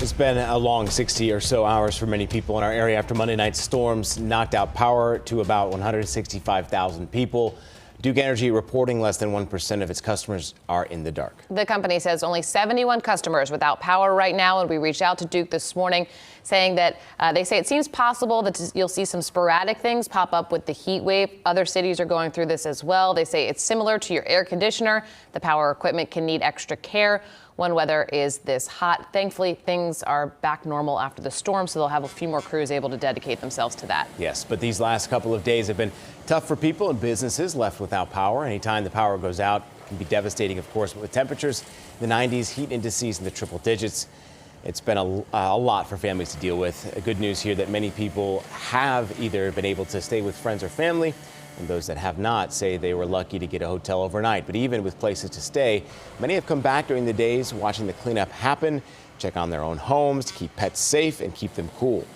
It's been a long 60 or so hours for many people in our area after Monday night's storms knocked out power to about 165,000 people. Duke Energy reporting less than 1% of its customers are in the dark. The company says only 71 customers without power right now. And we reached out to Duke this morning saying that they say it seems possible that you'll see some sporadic things pop up with the heat wave. Other cities are going through this as well. They say it's similar to your air conditioner. The power equipment can need extra care when weather is this hot. Thankfully, things are back normal after the storm, so they'll have a few more crews able to dedicate themselves to that. Yes, but these last couple of days have been tough for people and businesses left without power. Anytime the power goes out, it can be devastating, of course, but with temperatures in the 90s, heat indices in the triple digits. It's been a lot for families to deal with. Good news here that many people have either been able to stay with friends or family, and those that have not say they were lucky to get a hotel overnight. But even with places to stay, many have come back during the days watching the cleanup happen, check on their own homes, to keep pets safe and keep them cool.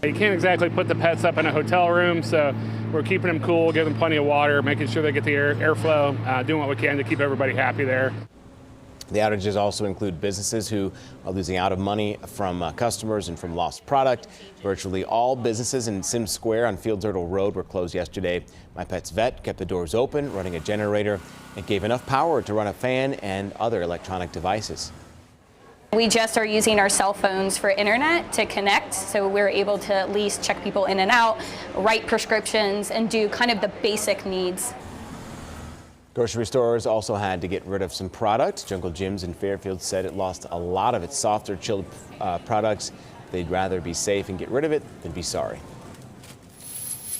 You can't exactly put the pets up in a hotel room, so we're keeping them cool, giving them plenty of water, making sure they get the airflow, doing what we can to keep everybody happy there. The outages also include businesses who are losing out of money from customers and from lost product. Virtually all businesses in Sims Square on Fields Erdel Road were closed yesterday. My Pet's Vet kept the doors open, running a generator, and gave enough power to run a fan and other electronic devices. We just are using our cell phones for internet to connect, so we're able to at least check people in and out, write prescriptions, and do kind of the basic needs. Grocery stores also had to get rid of some products. Jungle Gyms in Fairfield said it lost a lot of its softer chilled products. They'd rather be safe and get rid of it than be sorry.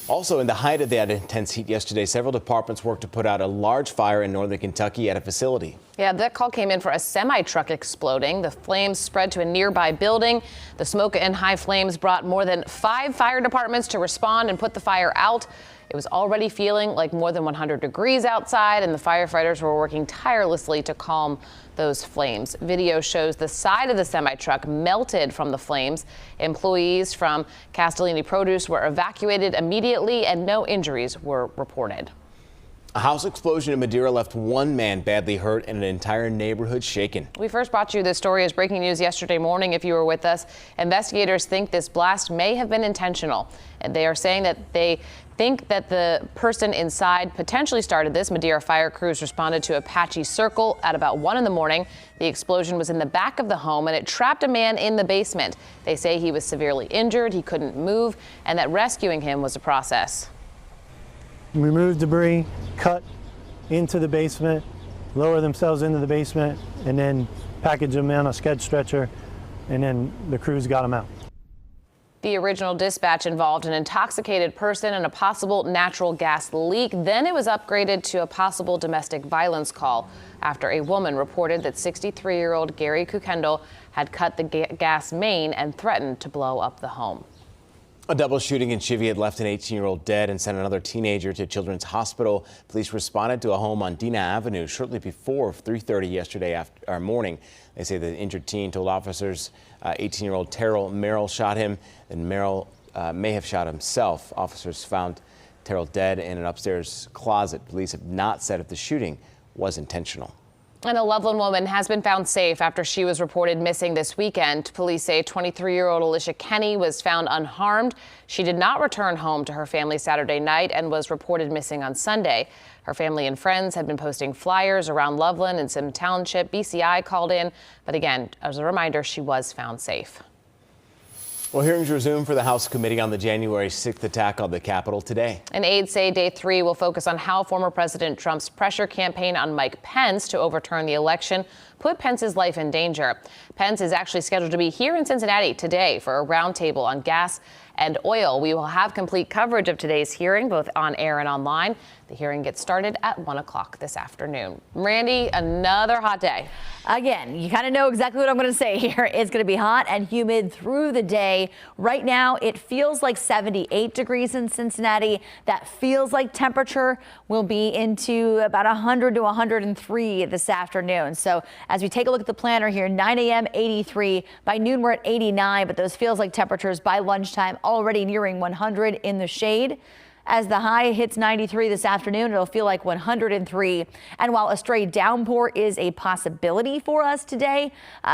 Also, in the height of that intense heat yesterday, several departments worked to put out a large fire in northern Kentucky at a facility. Yeah, that call came in for a semi-truck exploding. The flames spread to a nearby building. The smoke and high flames brought more than 5 fire departments to respond and put the fire out. It was already feeling like more than 100 degrees outside, and the firefighters were working tirelessly to calm those flames. Video shows the side of the semi-truck melted from the flames. Employees from Castellini Produce were evacuated immediately, and no injuries were reported. A house explosion in Madeira left one man badly hurt and an entire neighborhood shaken. We first brought you this story as breaking news yesterday morning. If you were with us, investigators think this blast may have been intentional, and they are saying that they think that the person inside potentially started this. Madeira fire crews responded to Apache Circle at about 1 in the morning. The explosion was in the back of the home and it trapped a man in the basement. They say he was severely injured, he couldn't move, and that rescuing him was a process. Remove debris, cut into the basement, lower themselves into the basement, and then package them in a sked stretcher, and then the crews got them out. The original dispatch involved an intoxicated person and a possible natural gas leak. Then it was upgraded to a possible domestic violence call after a woman reported that 63-year-old Gary Kukendall had cut the gas main and threatened to blow up the home. A double shooting in Cheviot left an 18-year-old dead and sent another teenager to Children's Hospital. Police responded to a home on Dina Avenue shortly before 3:30 yesterday morning. They say the injured teen told officers 18-year-old Terrell Merrill shot him, and Merrill may have shot himself. Officers found Terrell dead in an upstairs closet. Police have not said if the shooting was intentional. And a Loveland woman has been found safe after she was reported missing this weekend. Police say 23-year-old Alicia Kenny was found unharmed. She did not return home to her family Saturday night and was reported missing on Sunday. Her family and friends had been posting flyers around Loveland and Sim Township. BCI called in, but again, as a reminder, she was found safe. Well, hearings resume for the House Committee on the January 6th attack on the Capitol today. And aides say day 3 will focus on how former President Trump's pressure campaign on Mike Pence to overturn the election put Pence's life in danger. Pence is actually scheduled to be here in Cincinnati today for a roundtable on gas and oil. We will have complete coverage of today's hearing, both on air and online. The hearing gets started at 1 o'clock this afternoon. Randy, another hot day. Again, you kind of know exactly what I'm going to say here. It's going to be hot and humid through the day. Right now, it feels like 78 degrees in Cincinnati. That feels like temperature will be into about 100 to 103 this afternoon. So as we take a look at the planner here, 9 a.m. 83. By noon, we're at 89, but those feels like temperatures by lunchtime already nearing 100 in the shade. As the high hits 93 this afternoon, it'll feel like 103. And while a stray downpour is a possibility for us today,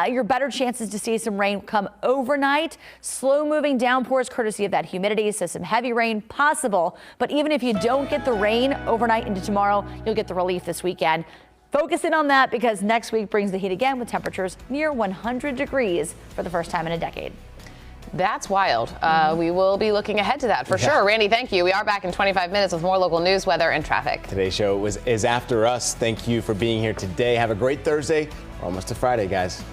your better chances to see some rain come overnight. Slow moving downpours courtesy of that humidity, so some heavy rain possible. But even if you don't get the rain overnight into tomorrow, you'll get the relief this weekend. Focus in on that because next week brings the heat again with temperatures near 100 degrees for the first time in a decade. That's wild. We will be looking ahead to that for sure. Randy, thank you. We are back in 25 minutes with more local news, weather, and traffic. Today's show is after us. Thank you for being here today. Have a great Thursday. We're almost to Friday, guys.